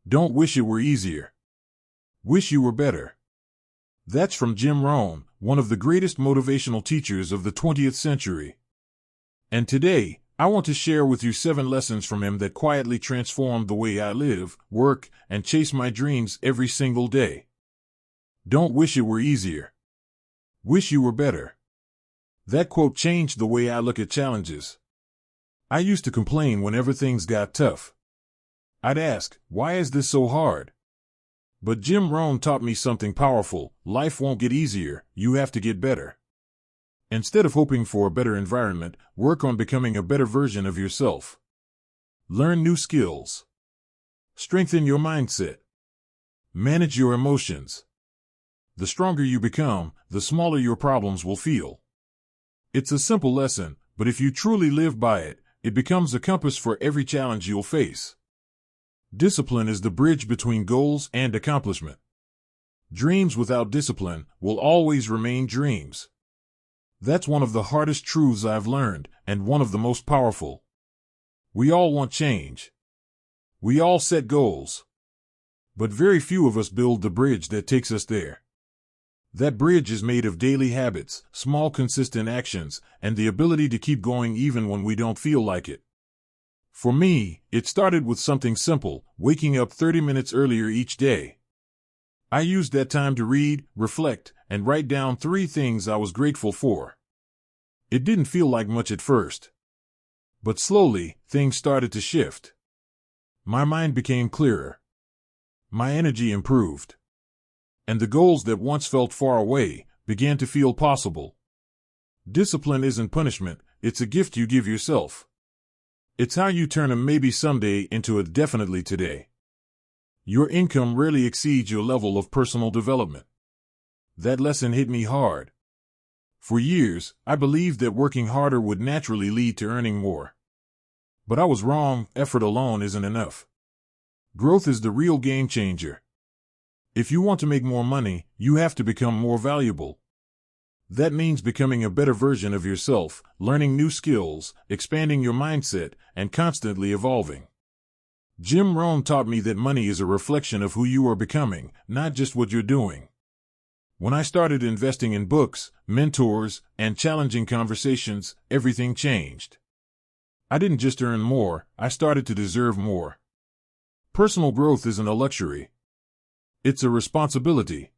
Don't wish it were easier. Wish you were better. That's from Jim Rohn, one of the greatest motivational teachers of the 20th century. And today, I want to share with you 7 lessons from him that quietly transformed the way I live, work, and chase my dreams every single day. Don't wish it were easier. Wish you were better. That quote changed the way I look at challenges. I used to complain whenever things got tough. I'd ask, why is this so hard? But Jim Rohn taught me something powerful. Life won't get easier, you have to get better. Instead of hoping for a better environment, work on becoming a better version of yourself. Learn new skills. Strengthen your mindset. Manage your emotions. The stronger you become, the smaller your problems will feel. It's a simple lesson, but if you truly live by it, it becomes a compass for every challenge you'll face. Discipline is the bridge between goals and accomplishment. Dreams without discipline will always remain dreams. That's one of the hardest truths I've learned, and one of the most powerful. We all want change. We all set goals. But very few of us build the bridge that takes us there. That bridge is made of daily habits, small consistent actions, and the ability to keep going even when we don't feel like it. For me, it started with something simple, waking up 30 minutes earlier each day. I used that time to read, reflect, and write down 3 things I was grateful for. It didn't feel like much at first. But slowly, things started to shift. My mind became clearer. My energy improved. And the goals that once felt far away began to feel possible. Discipline isn't punishment, it's a gift you give yourself. It's how you turn a maybe someday into a definitely today. Your income rarely exceeds your level of personal development. That lesson hit me hard. For years, I believed that working harder would naturally lead to earning more. But I was wrong. Effort alone isn't enough. Growth is the real game changer. If you want to make more money, you have to become more valuable. That means becoming a better version of yourself, learning new skills, expanding your mindset, and constantly evolving. Jim Rohn taught me that money is a reflection of who you are becoming, not just what you're doing. When I started investing in books, mentors, and challenging conversations, everything changed. I didn't just earn more, I started to deserve more. Personal growth isn't a luxury. It's a responsibility.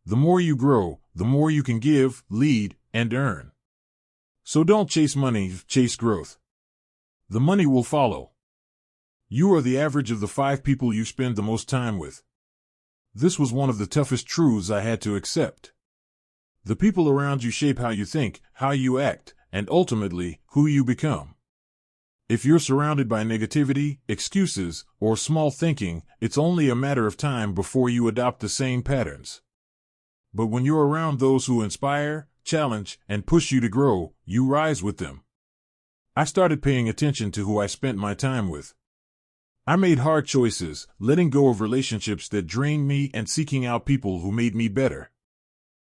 The more you grow, the more you can give, lead, and earn. So don't chase money, chase growth. The money will follow. You are the average of the 5 people you spend the most time with. This was one of the toughest truths I had to accept. The people around you shape how you think, how you act, and ultimately, who you become. If you're surrounded by negativity, excuses, or small thinking, it's only a matter of time before you adopt the same patterns. But when you're around those who inspire, challenge, and push you to grow, you rise with them. I started paying attention to who I spent my time with. I made hard choices, letting go of relationships that drained me and seeking out people who made me better.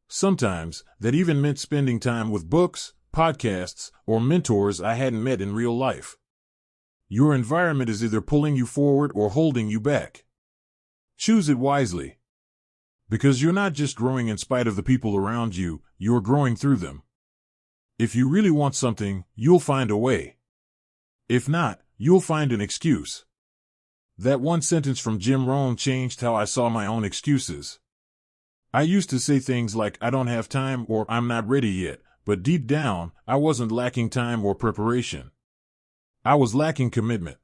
Sometimes, that even meant spending time with books, podcasts, or mentors I hadn't met in real life. Your environment is either pulling you forward or holding you back. Choose it wisely. Because you're not just growing in spite of the people around you, you're growing through them. If you really want something, you'll find a way. If not, you'll find an excuse. That one sentence from Jim Rohn changed how I saw my own excuses. I used to say things like, I don't have time or I'm not ready yet, but deep down, I wasn't lacking time or preparation. I was lacking commitment.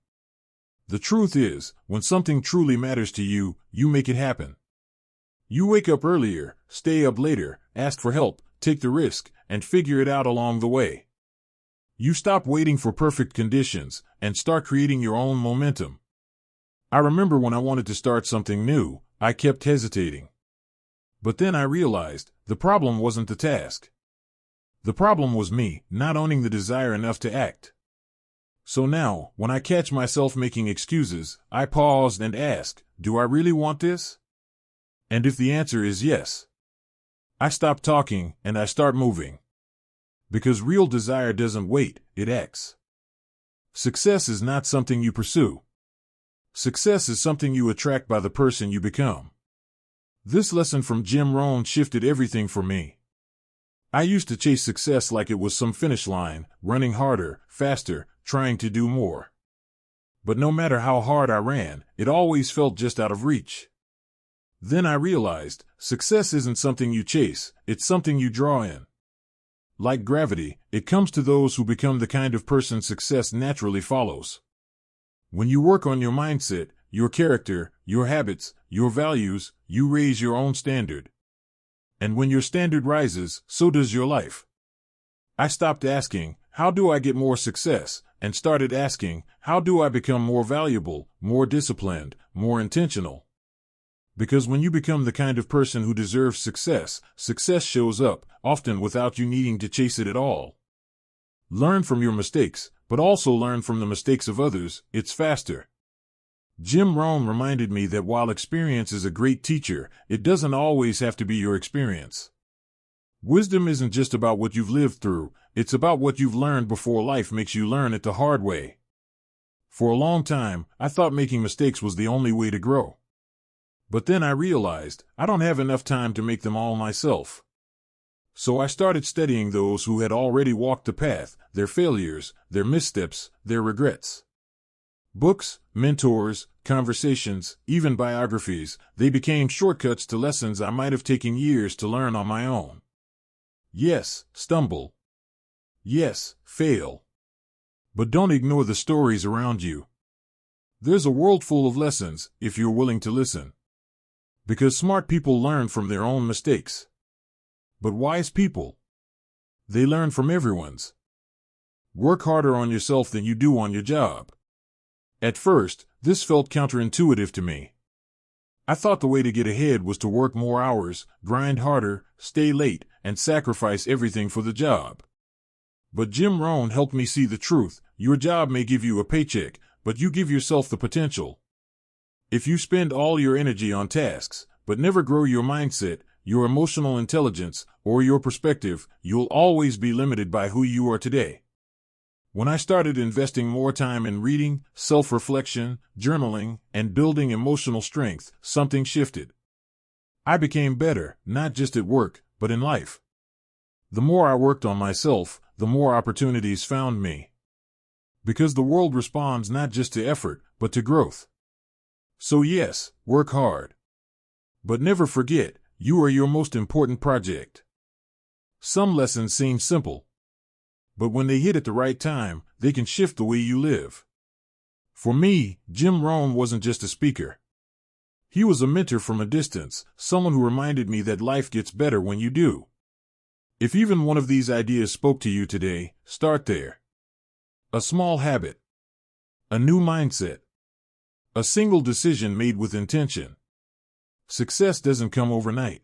The truth is, when something truly matters to you, you make it happen. You wake up earlier, stay up later, ask for help, take the risk, and figure it out along the way. You stop waiting for perfect conditions and start creating your own momentum. I remember when I wanted to start something new, I kept hesitating. But then I realized the problem wasn't the task. The problem was me, not owning the desire enough to act. So now, when I catch myself making excuses, I pause and ask, do I really want this? And if the answer is yes, I stop talking and I start moving. Because real desire doesn't wait, it acts. Success is not something you pursue. Success is something you attract by the person you become. This lesson from Jim Rohn shifted everything for me. I used to chase success like it was some finish line, running harder, faster, trying to do more. But no matter how hard I ran, it always felt just out of reach. Then I realized, success isn't something you chase, it's something you draw in. Like gravity, it comes to those who become the kind of person success naturally follows. When you work on your mindset, your character, your habits, your values, you raise your own standard. And when your standard rises, so does your life. I stopped asking, how do I get more success? And started asking, how do I become more valuable, more disciplined, more intentional? Because when you become the kind of person who deserves success, success shows up, often without you needing to chase it at all. Learn from your mistakes, but also learn from the mistakes of others. It's faster. Jim Rohn reminded me that while experience is a great teacher, it doesn't always have to be your experience. Wisdom isn't just about what you've lived through, it's about what you've learned before life makes you learn it the hard way. For a long time, I thought making mistakes was the only way to grow. But then I realized, I don't have enough time to make them all myself. So I started studying those who had already walked the path, their failures, their missteps, their regrets. Books, mentors, conversations, even biographies, they became shortcuts to lessons I might have taken years to learn on my own. Yes, stumble. Yes, fail. But don't ignore the stories around you. There's a world full of lessons, if you're willing to listen. Because smart people learn from their own mistakes. But wise people, they learn from everyone's. Work harder on yourself than you do on your job. At first, this felt counterintuitive to me. I thought the way to get ahead was to work more hours, grind harder, stay late, and sacrifice everything for the job. But Jim Rohn helped me see the truth. Your job may give you a paycheck, but you give yourself the potential. If you spend all your energy on tasks, but never grow your mindset, your emotional intelligence, or your perspective, you'll always be limited by who you are today. When I started investing more time in reading, self-reflection, journaling, and building emotional strength, something shifted. I became better, not just at work, but in life. The more I worked on myself, the more opportunities found me. Because the world responds not just to effort, but to growth. So yes, work hard. But never forget, you are your most important project. Some lessons seem simple. But when they hit at the right time, they can shift the way you live. For me, Jim Rohn wasn't just a speaker. He was a mentor from a distance, someone who reminded me that life gets better when you do. If even one of these ideas spoke to you today, start there. A small habit. A new mindset. A single decision made with intention. Success doesn't come overnight.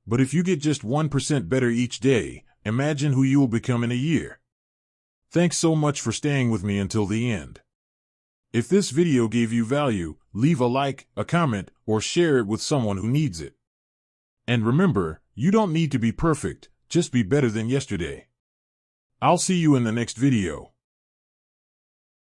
But if you get just 1% better each day, imagine who you will become in a year. Thanks so much for staying with me until the end. If this video gave you value, leave a like, a comment, or share it with someone who needs it. And remember, you don't need to be perfect, just be better than yesterday. I'll see you in the next video.